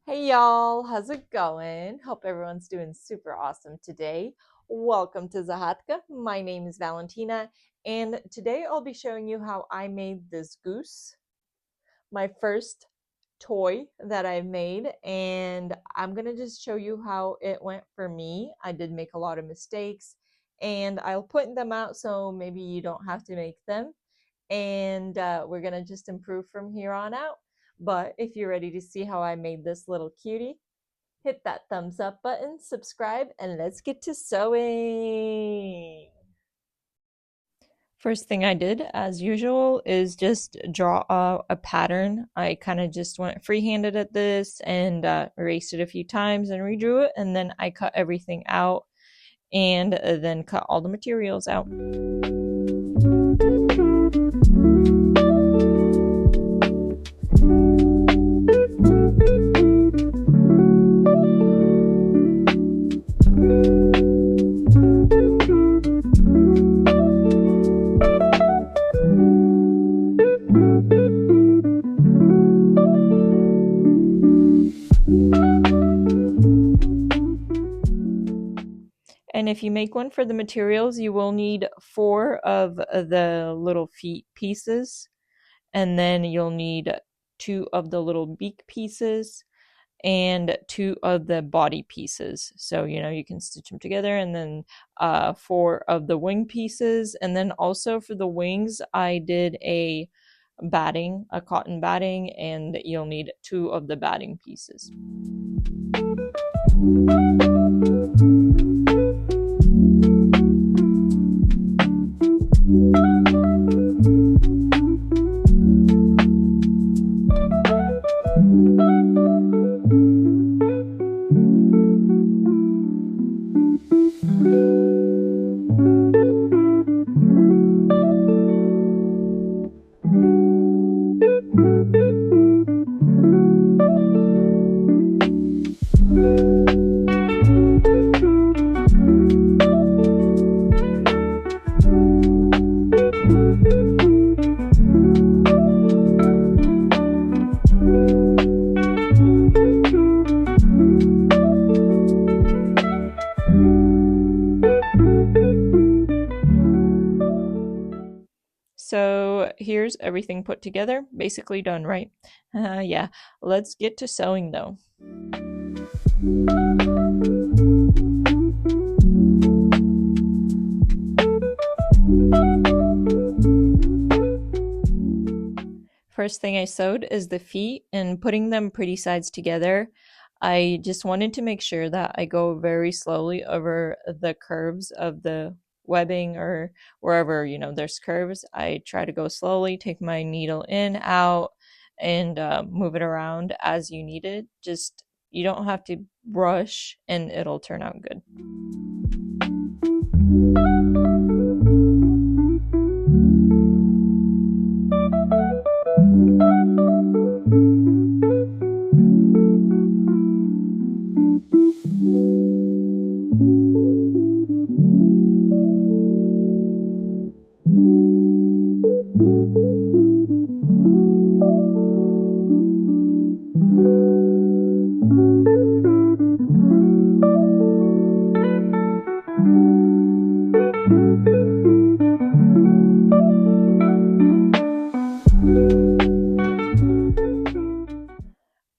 Hey y'all, how's it going? Hope everyone's doing super awesome today. Welcome to Zahatka. My name is Valentina, and today I'll be showing you how I made this goose, my first toy that I've made, and I'm gonna just show you how it went for me. I did make a lot of mistakes, and I'll point them out so maybe you don't have to make them, and we're gonna just improve from here on out. But if you're ready to see how I made this little cutie, hit that thumbs up button, subscribe, and let's get to sewing. First thing I did, as usual, is just draw a pattern. I kind of just went free-handed at this and erased it a few times and redrew it, and then I cut everything out and then cut all the materials out. And if you make one for the materials, you will need 4 of the little feet pieces, and then you'll need 2 of the little beak pieces and 2 of the body pieces. So, you can stitch them together, and then 4 of the wing pieces. And then also for the wings, I did a cotton batting, and you'll need 2 of the batting pieces. So here's everything put together, basically done, right? Yeah, let's get to sewing though. First thing I sewed is the feet, and putting them pretty sides together, I just wanted to make sure that I go very slowly over the curves of the webbing, or wherever there's curves. I try to go slowly, take my needle in, out, and move it around as you need it. Just, you don't have to rush, and it'll turn out good.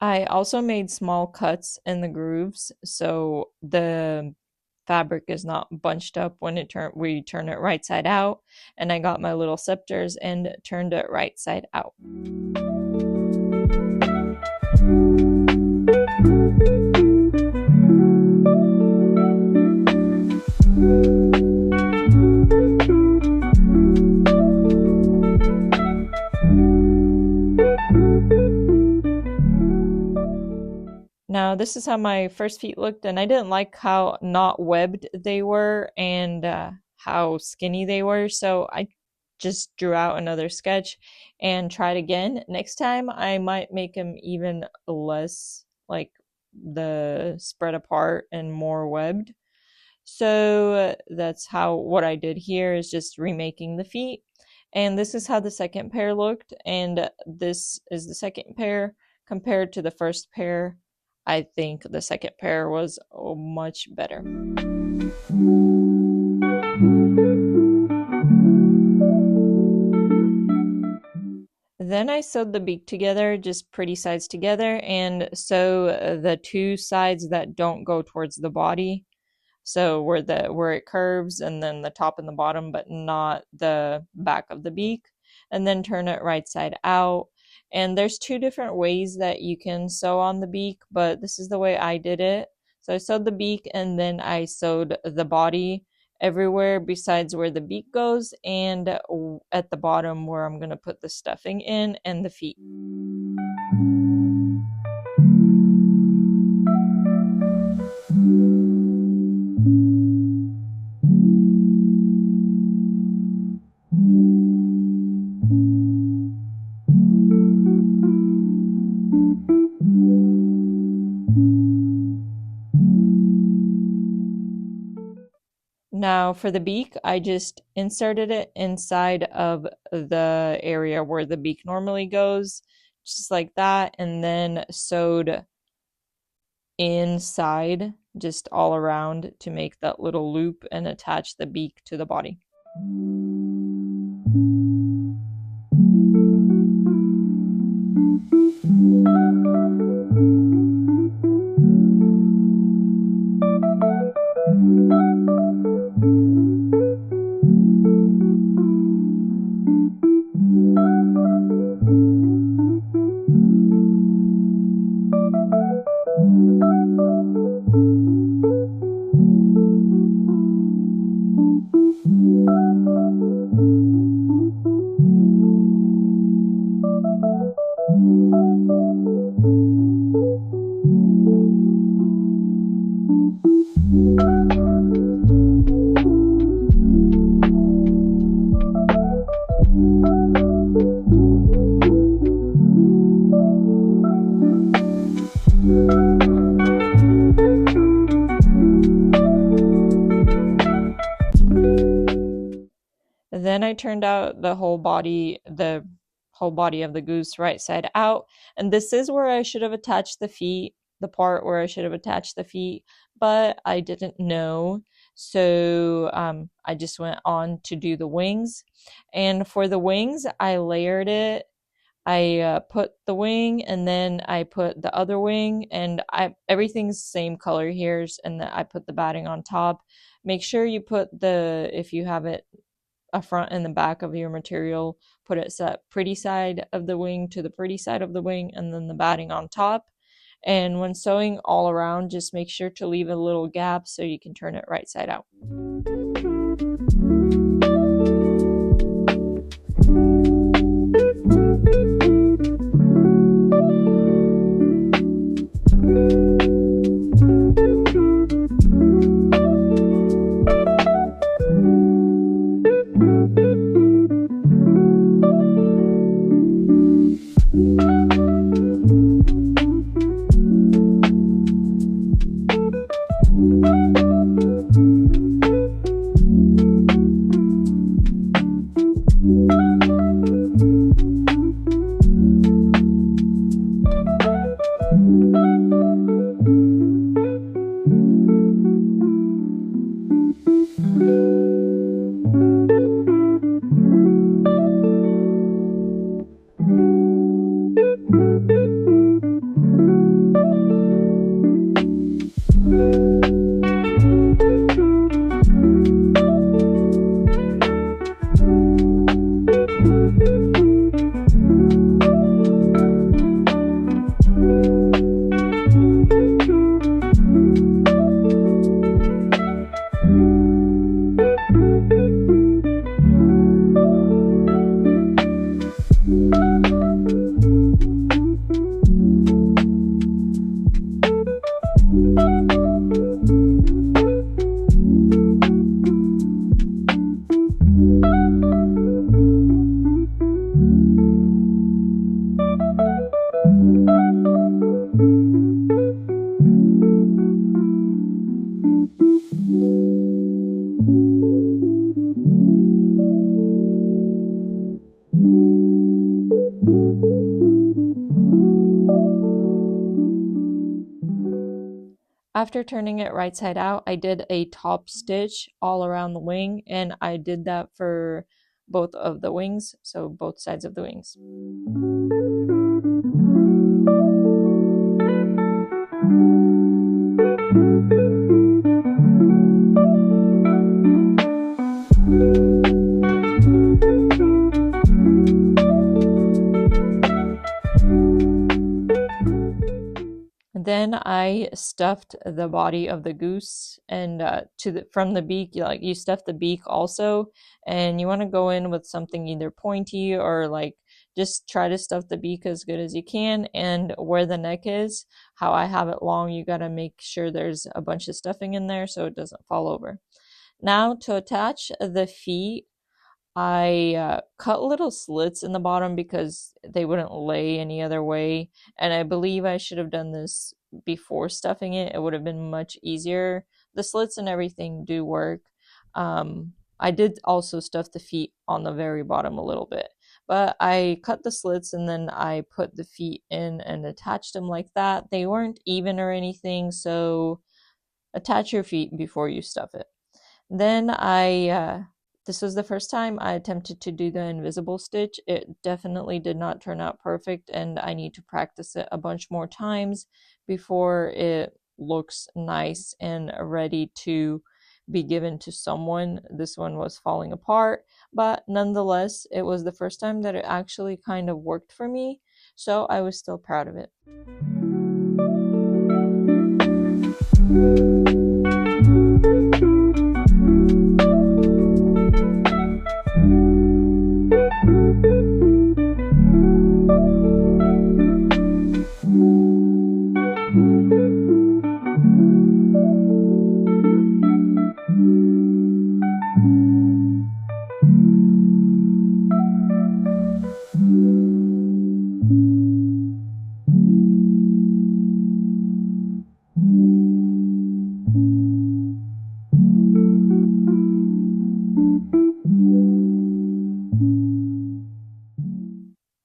I also made small cuts in the grooves so the fabric is not bunched up when we turn it right side out, and I got my little scepters and turned it right side out. Now, this is how my first feet looked, and I didn't like how not webbed they were, and how skinny they were, so I just drew out another sketch and tried again. Next time, I might make them even less, like, the spread apart and more webbed. So that's what I did here, is just remaking the feet. And this is how the second pair looked, and this is the second pair compared to the first pair. I think the second pair was much better. Then I sewed the beak together, just pretty sides together, and sew the two sides that don't go towards the body. So where it curves, and then the top and the bottom, but not the back of the beak, and then turn it right side out. And there's two different ways that you can sew on the beak, but this is the way I did it. So I sewed the beak, and then I sewed the body everywhere besides where the beak goes, and at the bottom where I'm going to put the stuffing in, and the feet. Now for the beak, I just inserted it inside of the area where the beak normally goes, just like that, and then sewed inside, just all around, to make that little loop and attach the beak to the body. Then I turned out the whole body of the goose right side out, and this is where I should have attached the feet, the part where I should have attached the feet, but I didn't know, so I just went on to do the wings. And for the wings, I layered it. I put the wing, and then I put the other wing, and everything's the same color here, and I put the batting on top. Make sure you put if you have it a front and the back of your material, put it set pretty side of the wing to the pretty side of the wing, and then the batting on top. And when sewing all around, just make sure to leave a little gap so you can turn it right side out. After turning it right side out, I did a top stitch all around the wing, and I did that for both of the wings, so both sides of the wings. Then I stuffed the body of the goose, and from the beak, you stuff the beak also, and you want to go in with something either pointy or like just try to stuff the beak as good as you can. And where the neck is, how I have it long, you got to make sure there's a bunch of stuffing in there so it doesn't fall over. Now to attach the feet, I cut little slits in the bottom because they wouldn't lay any other way. And I believe I should have done this before stuffing it. It would have been much easier. The slits and everything do work. I did also stuff the feet on the very bottom a little bit. But I cut the slits and then I put the feet in and attached them like that. They weren't even or anything, so attach your feet before you stuff it. Then this was the first time I attempted to do the invisible stitch. It definitely did not turn out perfect, and I need to practice it a bunch more times before it looks nice and ready to be given to someone. This one was falling apart, but nonetheless, it was the first time that it actually kind of worked for me, so I was still proud of it.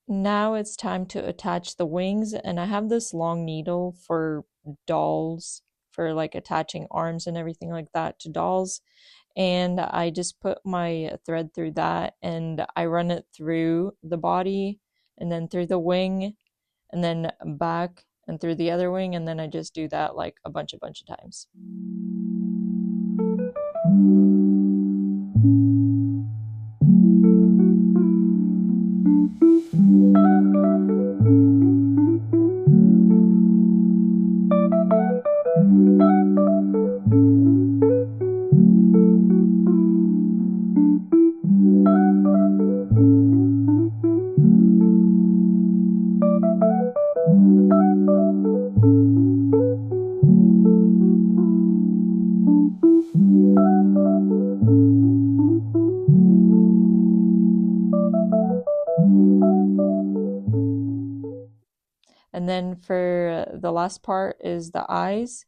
Now it's time to attach the wings, and I have this long needle for dolls, for like attaching arms and everything like that to dolls. And I just put my thread through that and I run it through the body and then through the wing and then back and through the other wing, and then I just do that like a bunch of times. And then for the last part is the eyes,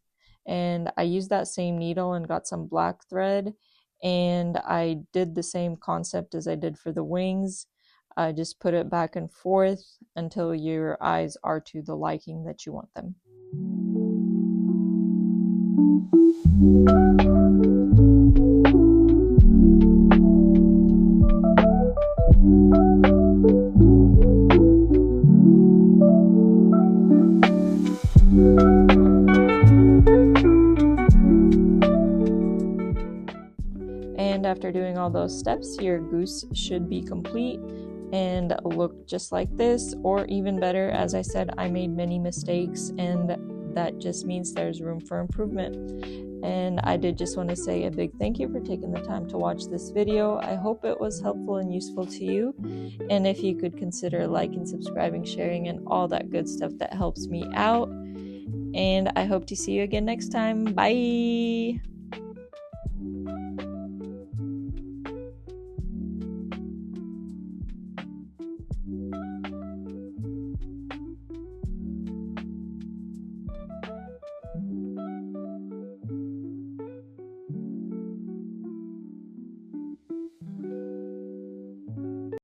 and I used that same needle and got some black thread, and I did the same concept as I did for the wings. I just put it back and forth until your eyes are to the liking that you want them. And after doing all those steps, your goose should be complete and look just like this, or even better. As I said, I made many mistakes, and that just means there's room for improvement. And I did just want to say a big thank you for taking the time to watch this video. I hope it was helpful and useful to you. And if you could consider liking, subscribing, sharing, and all that good stuff, that helps me out. And I hope to see you again next time. Bye!